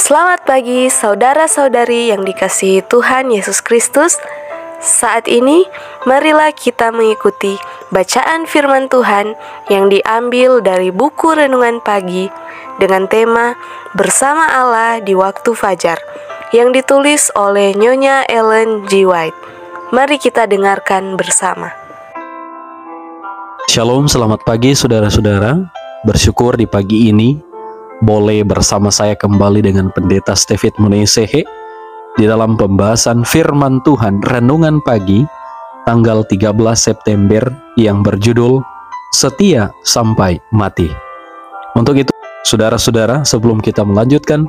Selamat pagi saudara-saudari yang dikasihi Tuhan Yesus Kristus. Saat ini marilah kita mengikuti bacaan firman Tuhan yang diambil dari buku Renungan Pagi dengan tema Bersama Allah di Waktu Fajar yang ditulis oleh Nyonya Ellen G. White. Mari kita dengarkan bersama. Shalom, selamat pagi saudara-saudara. Bersyukur di pagi ini boleh bersama saya kembali dengan Pendeta Stefit Munesehe di dalam pembahasan firman Tuhan Renungan Pagi tanggal 13 September yang berjudul Setia Sampai Mati. Untuk itu, saudara-saudara, sebelum kita melanjutkan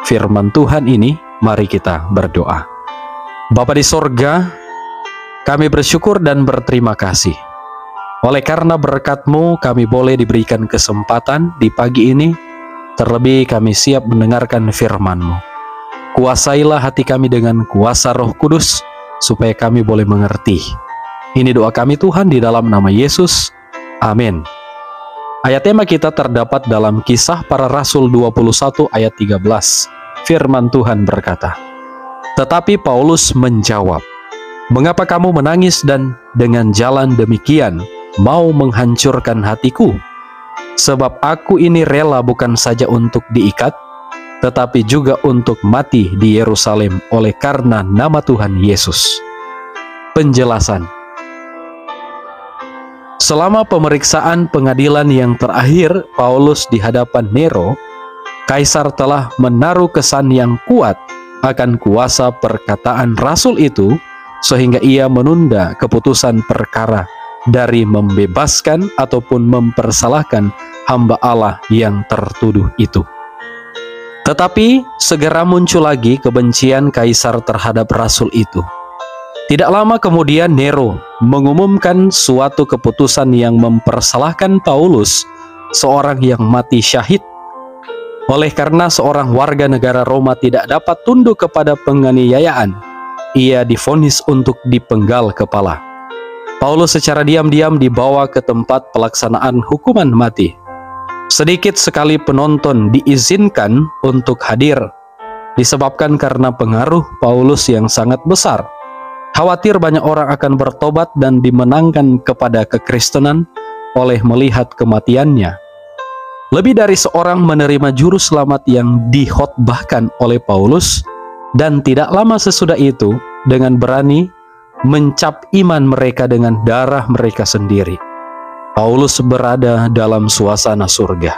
firman Tuhan ini, mari kita berdoa. Bapa di sorga, kami bersyukur dan berterima kasih. Oleh karena berkat-Mu, kami boleh diberikan kesempatan di pagi ini. Terlebih kami siap mendengarkan firman-Mu. Kuasailah hati kami dengan kuasa Roh Kudus, supaya kami boleh mengerti. Ini doa kami Tuhan di dalam nama Yesus. Amin. Ayat tema kita terdapat dalam Kisah Para Rasul 21 ayat 13. Firman Tuhan berkata, "Tetapi Paulus menjawab, 'Mengapa kamu menangis dan dengan jalan demikian mau menghancurkan hatiku? Sebab aku ini rela bukan saja untuk diikat, tetapi juga untuk mati di Yerusalem oleh karena nama Tuhan Yesus.'" Penjelasan. Selama pemeriksaan pengadilan yang terakhir Paulus di hadapan Nero, Kaisar telah menaruh kesan yang kuat akan kuasa perkataan rasul itu, sehingga ia menunda keputusan perkara dari membebaskan ataupun mempersalahkan hamba Allah yang tertuduh itu. Tetapi segera muncul lagi kebencian Kaisar terhadap rasul itu. Tidak lama kemudian Nero mengumumkan suatu keputusan yang mempersalahkan Paulus, seorang yang mati syahid. Oleh karena seorang warga negara Roma tidak dapat tunduk kepada penganiayaan, ia divonis untuk dipenggal kepala. Paulus secara diam-diam dibawa ke tempat pelaksanaan hukuman mati. Sedikit sekali penonton diizinkan untuk hadir, disebabkan karena pengaruh Paulus yang sangat besar. Khawatir banyak orang akan bertobat dan dimenangkan kepada kekristenan oleh melihat kematiannya. Lebih dari seorang menerima juru selamat yang dikhotbahkan oleh Paulus, dan tidak lama sesudah itu dengan berani mencap iman mereka dengan darah mereka sendiri. Paulus berada dalam suasana surga.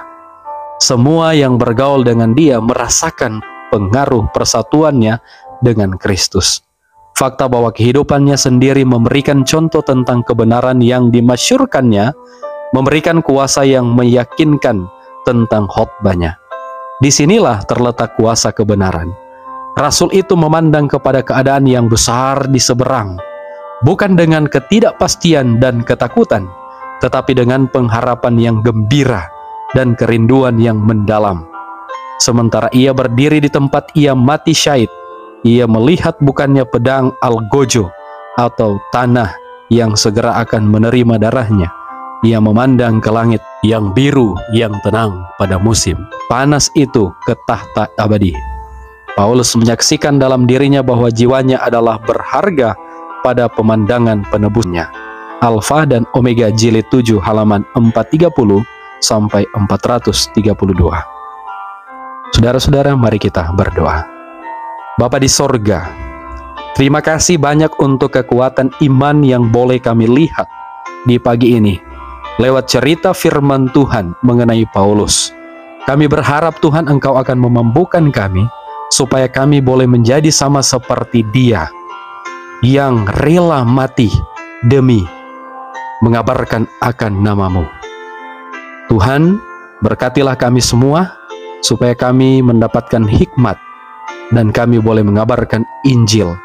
Semua yang bergaul dengan dia merasakan pengaruh persatuannya dengan Kristus. Fakta bahwa kehidupannya sendiri memberikan contoh tentang kebenaran yang dimasyurkannya, memberikan kuasa yang meyakinkan tentang khotbahnya. Disinilah terletak kuasa kebenaran. Rasul itu memandang kepada keadaan yang besar di seberang, bukan dengan ketidakpastian dan ketakutan, tetapi dengan pengharapan yang gembira dan kerinduan yang mendalam. Sementara ia berdiri di tempat ia mati syahid, ia melihat bukannya pedang algojo atau tanah yang segera akan menerima darahnya. Ia memandang ke langit yang biru yang tenang pada musim panas itu ke tahta abadi. Paulus menyaksikan dalam dirinya bahwa jiwanya adalah berharga pada pemandangan penebusnya. Alfa dan Omega jilid 7 halaman 430 sampai 432. Saudara-saudara, mari kita berdoa. Bapa di sorga, terima kasih banyak untuk kekuatan iman yang boleh kami lihat di pagi ini lewat cerita firman Tuhan mengenai Paulus. Kami berharap Tuhan Engkau akan memampukan kami supaya kami boleh menjadi sama seperti dia yang rela mati demi mengabarkan akan nama-Mu. Tuhan, berkatilah kami semua supaya kami mendapatkan hikmat dan kami boleh mengabarkan Injil,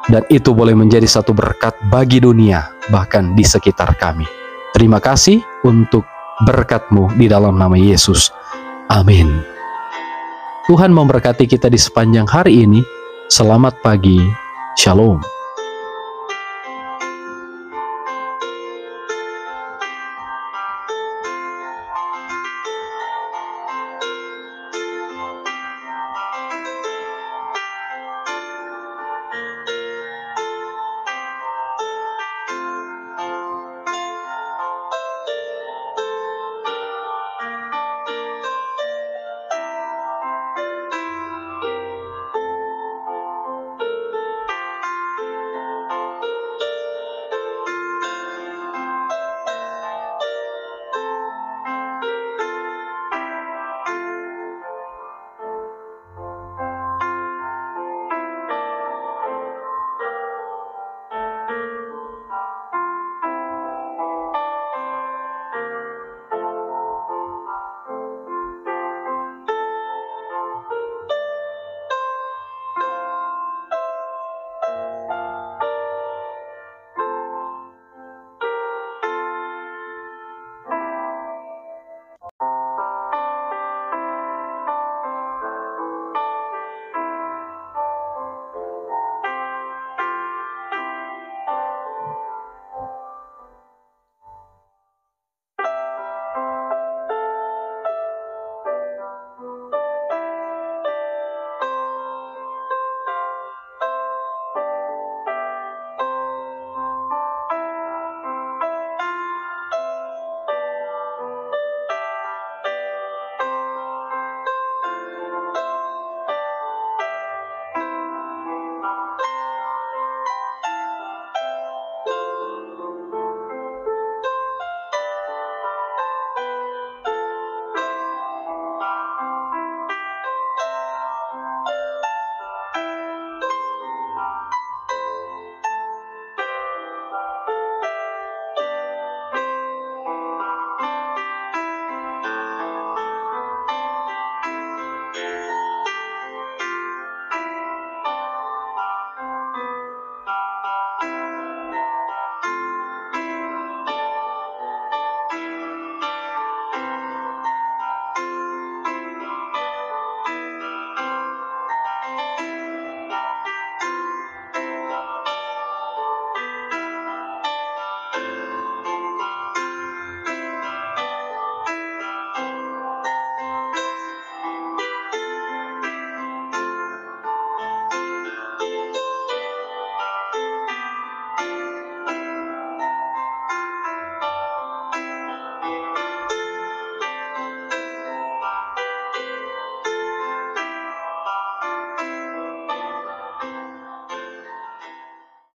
dan itu boleh menjadi satu berkat bagi dunia, bahkan di sekitar kami. Terima kasih untuk berkat-Mu di dalam nama Yesus. Amin. Tuhan memberkati kita di sepanjang hari ini. Selamat pagi. Shalom.